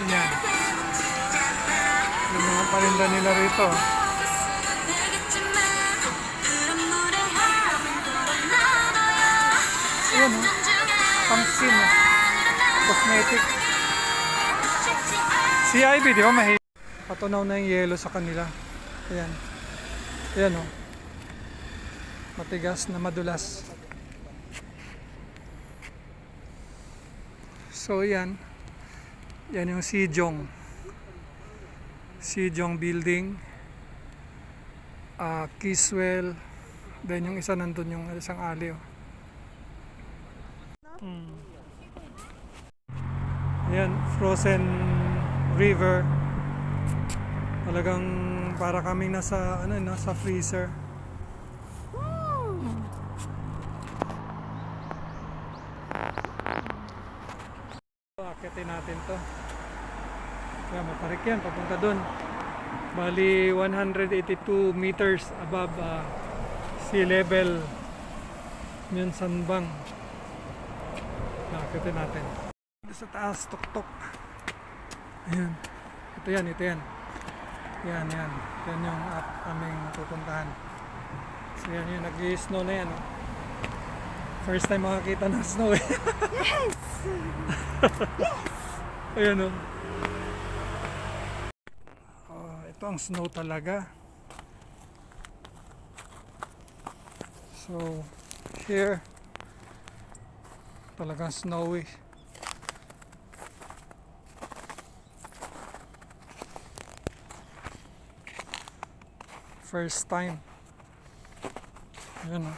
Yan. Yung mga paninda nila rito. Ayan o. Pang skin o. Cosmetic. Si Ivy, di ba mahilig? Patunaw na yung yelo sa kanila. Ayan. Ayan o. Matigas na madulas. So yan. Yan yung Sejong. Sejong building. Kiswell. Then yung isa nandun yung isang alley. Ayan, frozen river. Talagang para kaming nasa nasa freezer. Akitin natin to. Kaya matarik yan, papunta dun. Bali 182 meters above sea level. Yun Sanbang. Akitin natin. Sa taas, tuktok. Ayan. Ito yan. Yan. Yan yung aming pupuntahan. So yan yun, nag-i-snow na yan. Oh. First time makakita ng snow eh. Yes! Yes! Ayan o. Ito ang snow talaga. So, here, talagang snowy. First time. Ayan o.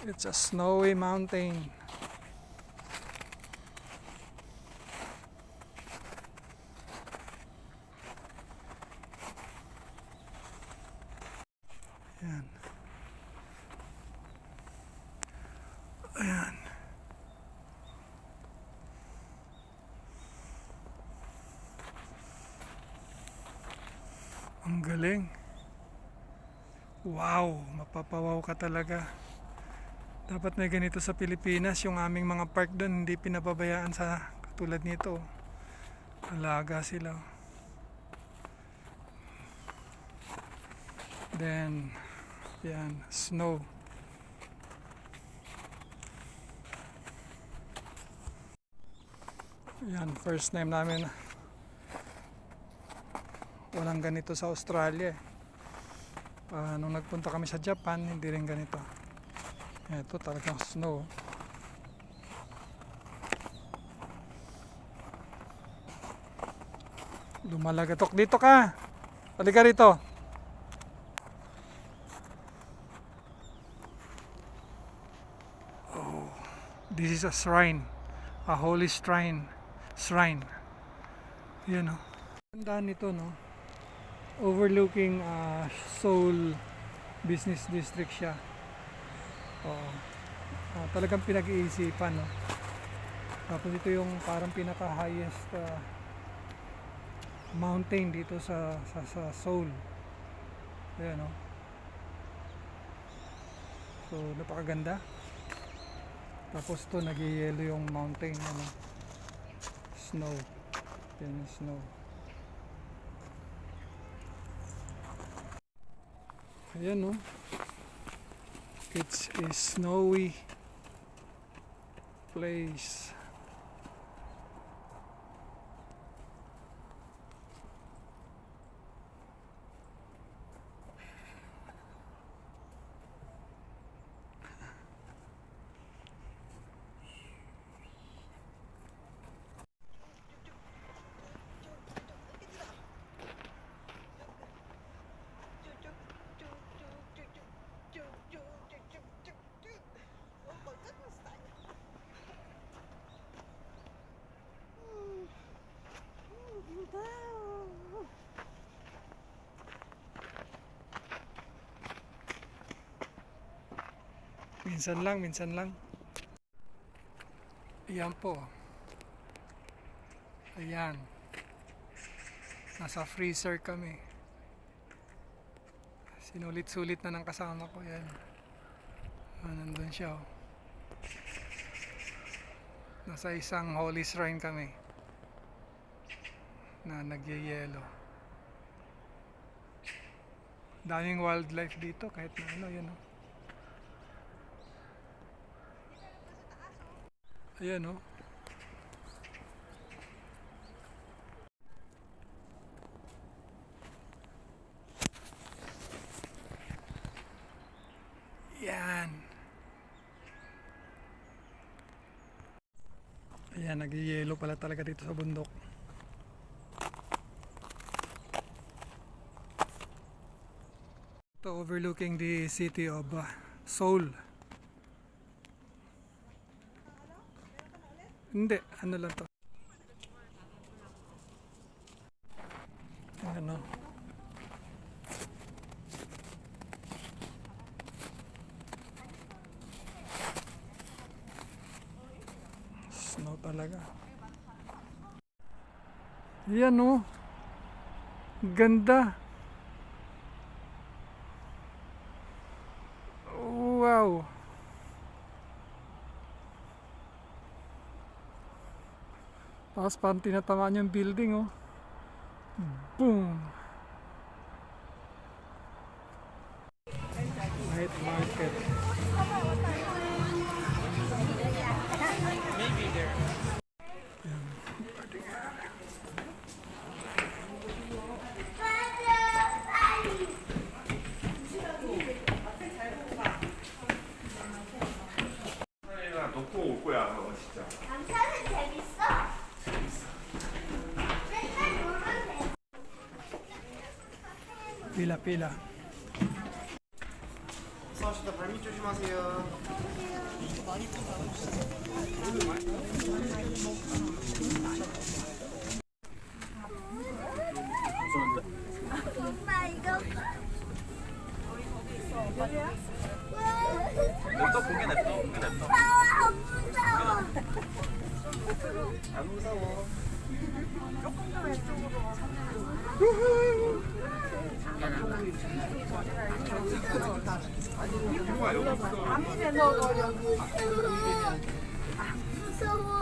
It's a snowy mountain. Ayan. Ayan. Ang galing. Wow, mapapawaw ka talaga. Dapat may ganito sa Pilipinas. Yung aming mga park doon hindi pinapabayaan sa katulad nito. Alaga sila. Then yan, snow. Yan, first time namin walang ganito sa Australia. Nung nagpunta kami sa Japan, hindi rin ganito. Ito talagang snow. Lumalagatok dito ka. Halika rito. Oh, this is a shrine. A holy shrine. Yan o. Tandaan nito no. Overlooking Seoul Business District siya. Talagang pinag-iisipan no? Tapos ito yung parang pinaka highest mountain dito sa Seoul. Ayan no? So napakaganda. Tapos to nag-yellow yung mountain ano? Snow. Yan yung snow. Ayan no? It's a snowy place. Minsan lang. Ayan po. Ayan. Nasa freezer kami. Sinulit-sulit na ng kasama ko yan. Nandun siya, oh. Nasa isang holy shrine kami na nagyayelo. Daming wildlife dito kahit na ano, yan, oh. Ayan, oh. Yan. Ayan, nagyayelo pala talaga dito sa bundok. Ito overlooking the city of Seoul. Hindi, ano lang to. Ano? Snow talaga. Yan, oh. Ganda. Wow. Tapos parang tinatamaan yung building, oh. Boom. Night market. 놓고 올 거야, 그거 진짜. 남편은 재밌어? 맨날 놀면 돼. Pila, pila. 수고하시다 발밑 조심하세요. 엄마 이거 냅둬 고개 냅둬 고개 냅둬. 무서워. 안 무서워. 무서워.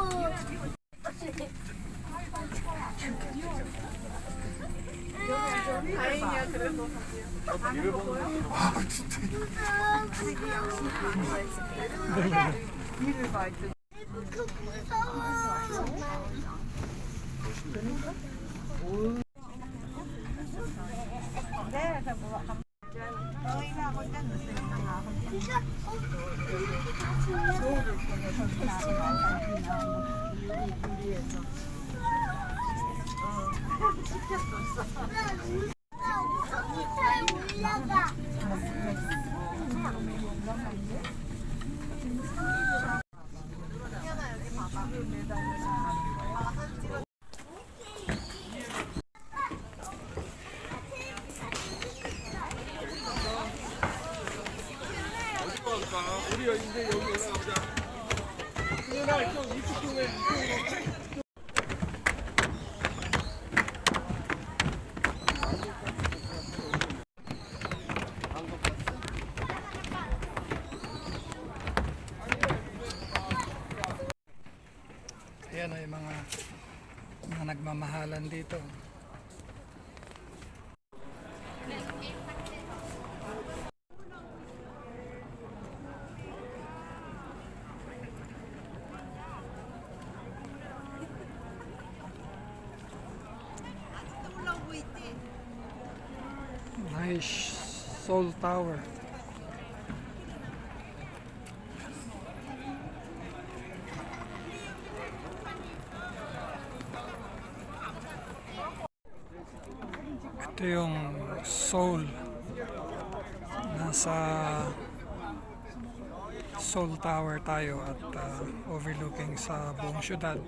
다행이야 그래도 뒤를 보는 거. 뒤를 봐 이제 우리가 이제 여기 올라가보자. 그녀나 이쪽 이쪽 동네 이쪽으로. Ayan ay mga nagmamahalan dito. Nice Seoul Tower. Ito yung Seoul. Nasa Seoul Tower tayo at overlooking sa buong syudad.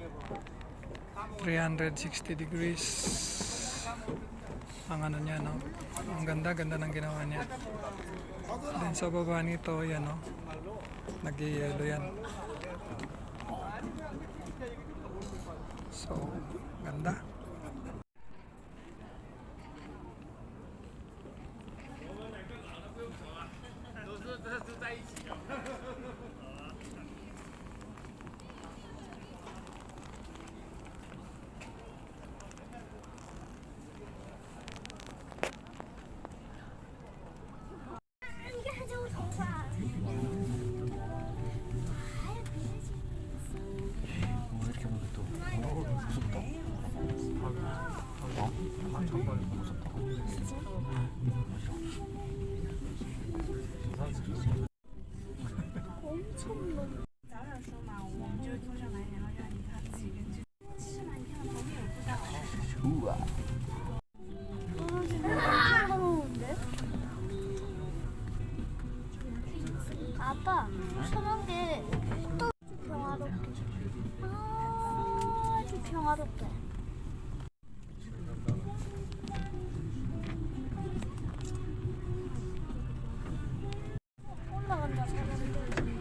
360 degrees ang ano niya, no? Ang ganda-ganda ng ginawa niya. Then sa baba nito, yan, no? Nag-yellow yan. So, ganda. 이게 하자고 정말. 왜 이렇게 보면 또 무섭다. 정말 무섭다. 엄청 너무. 早点说嘛，我们就坐上来，然后让你他自己跟去吃完跳旁边有不到。 우와. 아빠, 저런 게또 평화롭게. 아주 평화롭게. 올라간다, 사람들.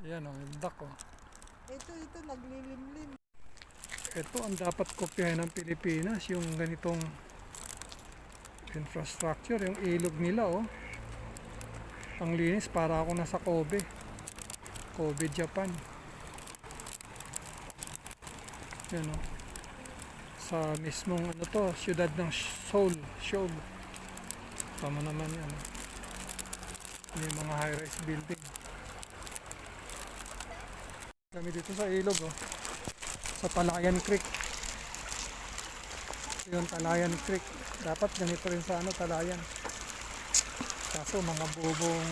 Ayan o, yung duck o. Ito, naglilimlim. Ito ang dapat kopyahin ng Pilipinas, yung ganitong infrastructure, yung ilog nila oh. Ang linis, para ako nasa Kobe. Kobe, Japan. Yan oh. Sa mismong ano to, siyudad ng Seoul. Tama naman yan oh. May mga high-rise building. Kami dito sa ilog oh. Sa Talayan Creek. Yun, Talayan Creek. Dapat ganito rin sa ano, Talayan. Kaso mga bubong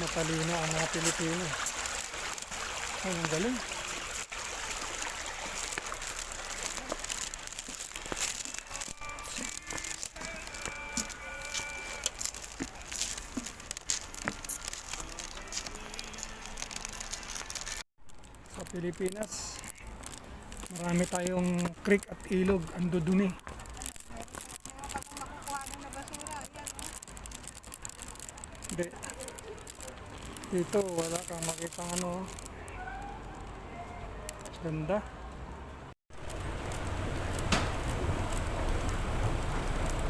matalino ang mga Pilipino. Ang galing. Sa Pilipinas, marami tayong creek at ilog, ando dun eh. Hindi. Dito wala kang makitang ano. Ganda.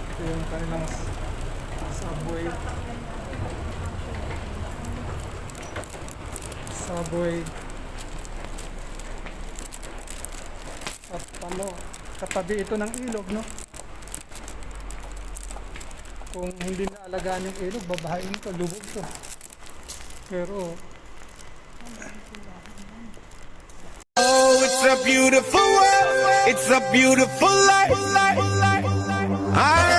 Ito yung kanilang subway. At ano, katabi ito ng ilog, no? Kung hindi na alagaan yung ilog, babahain to, lubog to. Pero, Oh, it's a beautiful world. It's a beautiful life. I